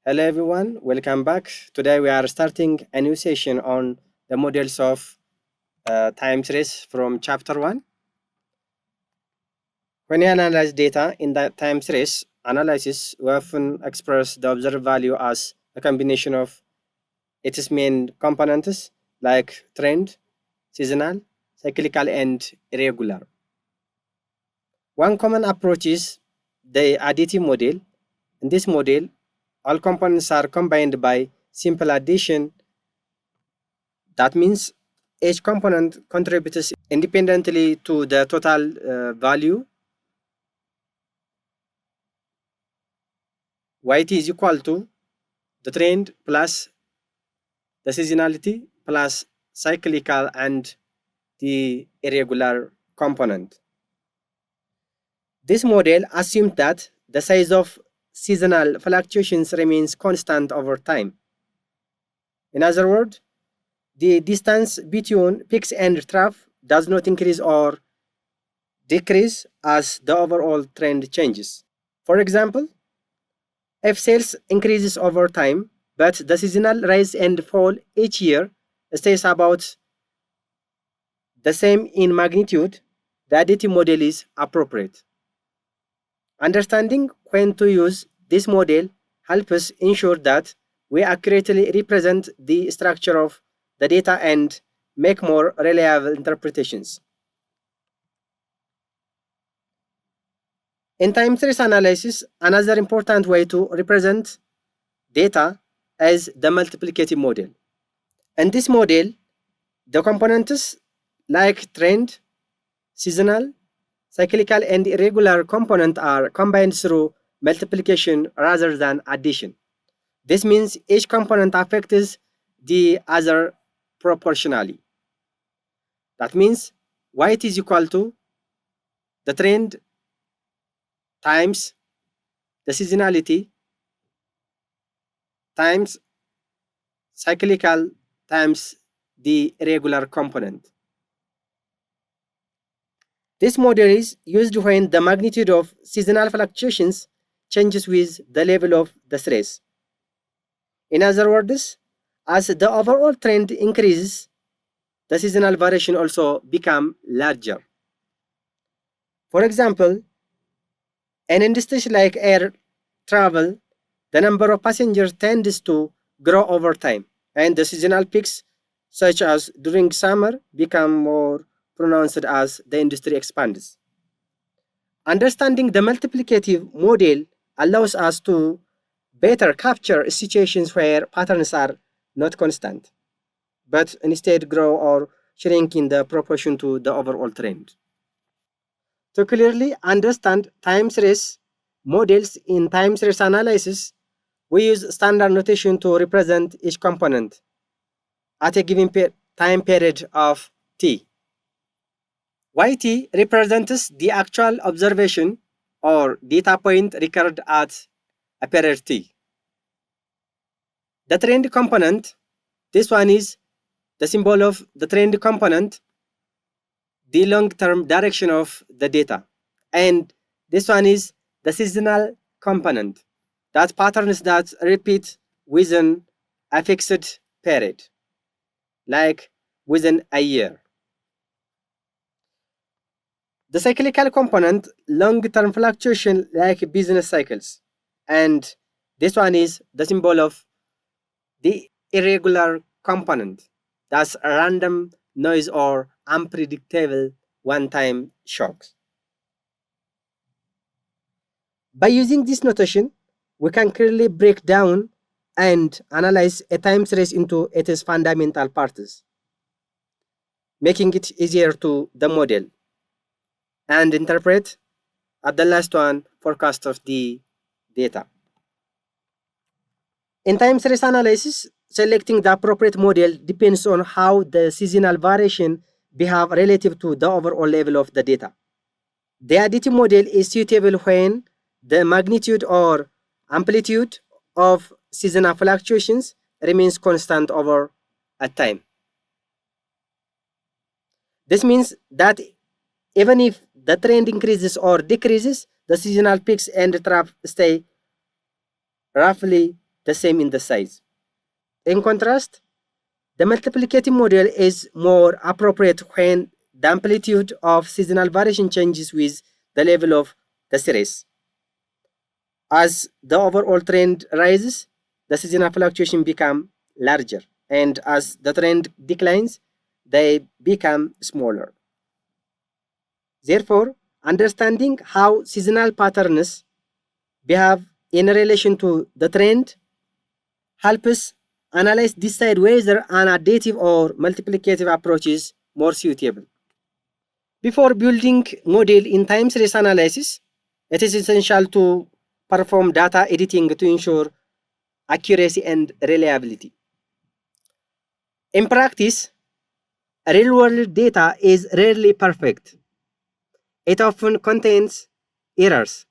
Hello everyone, welcome back. Today we are starting a new session on the models of time series from chapter 1. When you analyze data in the time series analysis, we often express the observed value as a combination of its main components like trend, seasonal, cyclical, and irregular. One common approach is the additive model. In this model, all components are combined by simple addition. That means each component contributes independently to the total value. Yt is equal to the trend plus the seasonality plus cyclical and the irregular component. This model assumes that the size of seasonal fluctuations remains constant over time. In other words, the distance between peaks and trough does not increase or decrease as the overall trend changes. For example, if sales increases over time, but the seasonal rise and fall each year stays about the same in magnitude, the additive model is appropriate. Understanding when to use this model helps us ensure that we accurately represent the structure of the data and make more reliable interpretations. In time series analysis, another important way to represent data is the multiplicative model. In this model, the components like trend, seasonal, cyclical, and irregular component are combined through multiplication rather than addition. This means each component affects the other proportionally. That means y is equal to the trend times the seasonality times cyclical times the irregular component. This model is used when the magnitude of seasonal fluctuations changes with the level of the stress. In other words, as the overall trend increases, the seasonal variation also become larger. For example, in industries like air travel, the number of passengers tends to grow over time, and the seasonal peaks, such as during summer, become more pronounced as the industry expands. Understanding the multiplicative model allows us to better capture situations where patterns are not constant, but instead grow or shrink in the proportion to the overall trend. To clearly understand time series models in time series analysis, we use standard notation to represent each component at a given time period of t. Yt represents the actual observation or data point recorded at a period t. The trend component, this one is the symbol of the trend component, the long-term direction of the data. And this one is the seasonal component, that patterns that repeat within a fixed period, like within a year. The cyclical component, long-term fluctuation like business cycles. And this one is the symbol of the irregular component, that's random noise or unpredictable one-time shocks. By using this notation, we can clearly break down and analyze a time series into its fundamental parts, making it easier to the model and interpret at the last one forecast of the data. In time series analysis, selecting the appropriate model depends on how the seasonal variation behave relative to the overall level of the data. The additive model is suitable when the magnitude or amplitude of seasonal fluctuations remains constant over a time. This means that even if the trend increases or decreases, the seasonal peaks and trough stay roughly the same in the size. In contrast, the multiplicative model is more appropriate when the amplitude of seasonal variation changes with the level of the stress. As the overall trend rises, the seasonal fluctuation become larger, and as the trend declines, they become smaller. Therefore, understanding how seasonal patterns behave in relation to the trend helps us analyze decide whether an additive or multiplicative approach is more suitable. Before building model in time series analysis, it is essential to perform data editing to ensure accuracy and reliability. In practice, real-world data is rarely perfect. It often contains errors,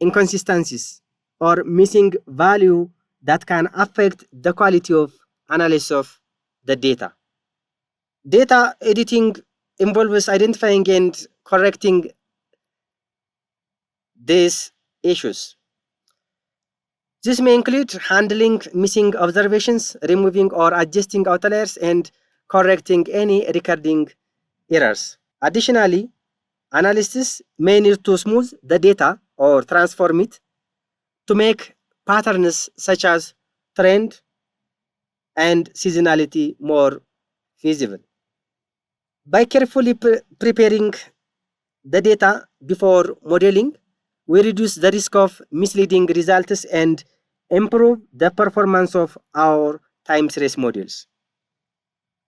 inconsistencies, or missing value that can affect the quality of analysis of the data. Data editing involves identifying and correcting these issues. This may include handling missing observations, removing or adjusting outliers, and correcting any recurring errors. Additionally, analysts may need to smooth the data or transform it to make patterns such as trend and seasonality more visible. By carefully preparing the data before modeling, we reduce the risk of misleading results and improve the performance of our time series models.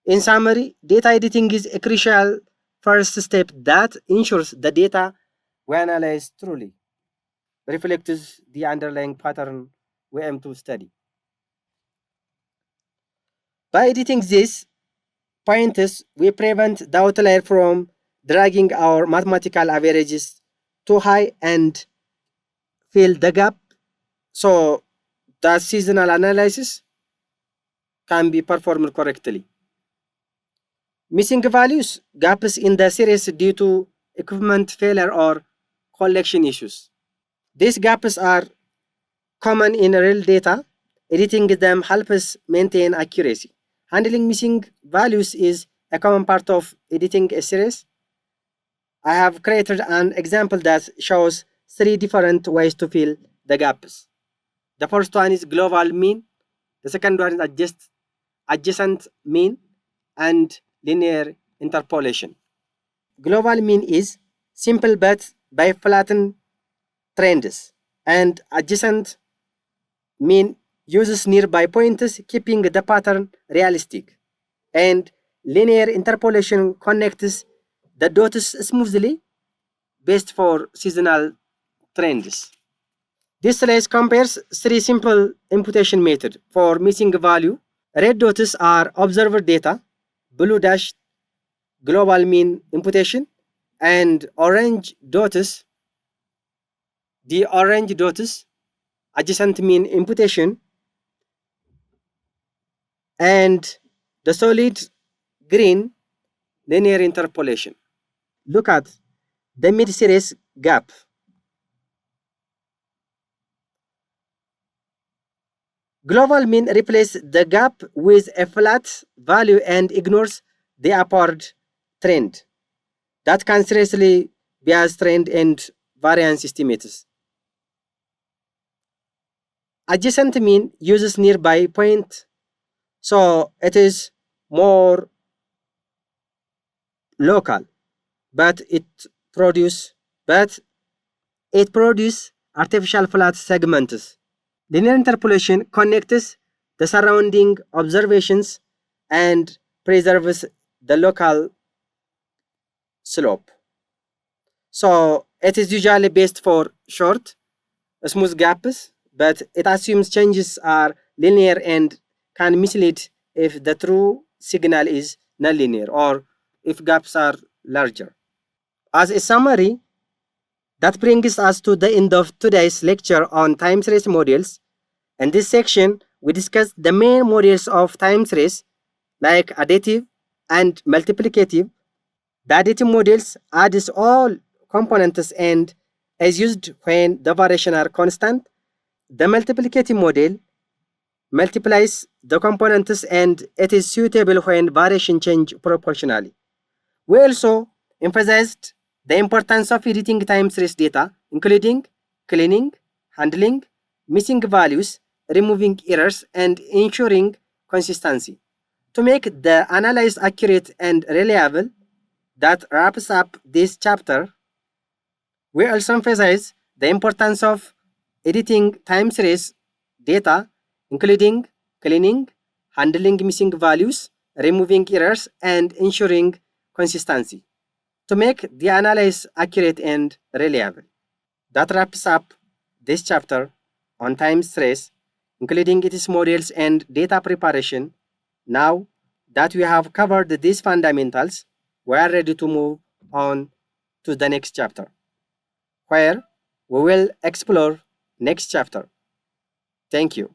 In summary, data editing is a crucial first step that ensures the data we analyze truly reflects the underlying pattern we aim to study. By editing these points, we prevent the outlier from dragging our mathematical averages too high and fill the gap so the seasonal analysis can be performed correctly. Missing values, gaps in the series due to equipment failure or collection issues. These gaps are common in real data. Editing them helps us maintain accuracy. Handling missing values is a common part of editing a series. I have created an example that shows three different ways to fill the gaps. The first one is global mean, the second one is adjacent mean, and linear interpolation. Global mean is simple but by flattened trends, and adjacent mean uses nearby points, keeping the pattern realistic. And linear interpolation connects the dots smoothly, best for seasonal trends. This slide compares three simple imputation methods for missing value. Red dots are observed data, blue dash global mean imputation, and orange dots adjacent mean imputation, and the solid green linear interpolation. Look at the mid-series gap. Global mean replaces the gap with a flat value and ignores the upward trend. That can seriously bias trend and variance estimates. Adjacent mean uses nearby point, so it is more local, but it produce but it produce artificial flat segments. Linear interpolation connects the surrounding observations and preserves the local slope. So it is usually best for short, smooth gaps, but it assumes changes are linear and can mislead if the true signal is nonlinear or if gaps are larger. As a summary, that brings us to the end of today's lecture on time series models. In this section, we discussed the main models of time series like additive and multiplicative. The additive models adds all components and is used when the variation are constant. The multiplicative model multiplies the components and it is suitable when variation change proportionally. We also emphasized the importance of editing time series data, including cleaning, handling, missing values, removing errors, and ensuring consistency. To make the analysis accurate and reliable, that wraps up this chapter. We also emphasize the importance of editing time series data, including cleaning, handling missing values, removing errors, and ensuring consistency to make the analysis accurate and reliable. That wraps up this chapter on time series, including its models and data preparation. Now that we have covered these fundamentals, we are ready to move on to the next chapter, where we will explore next chapter. Thank you.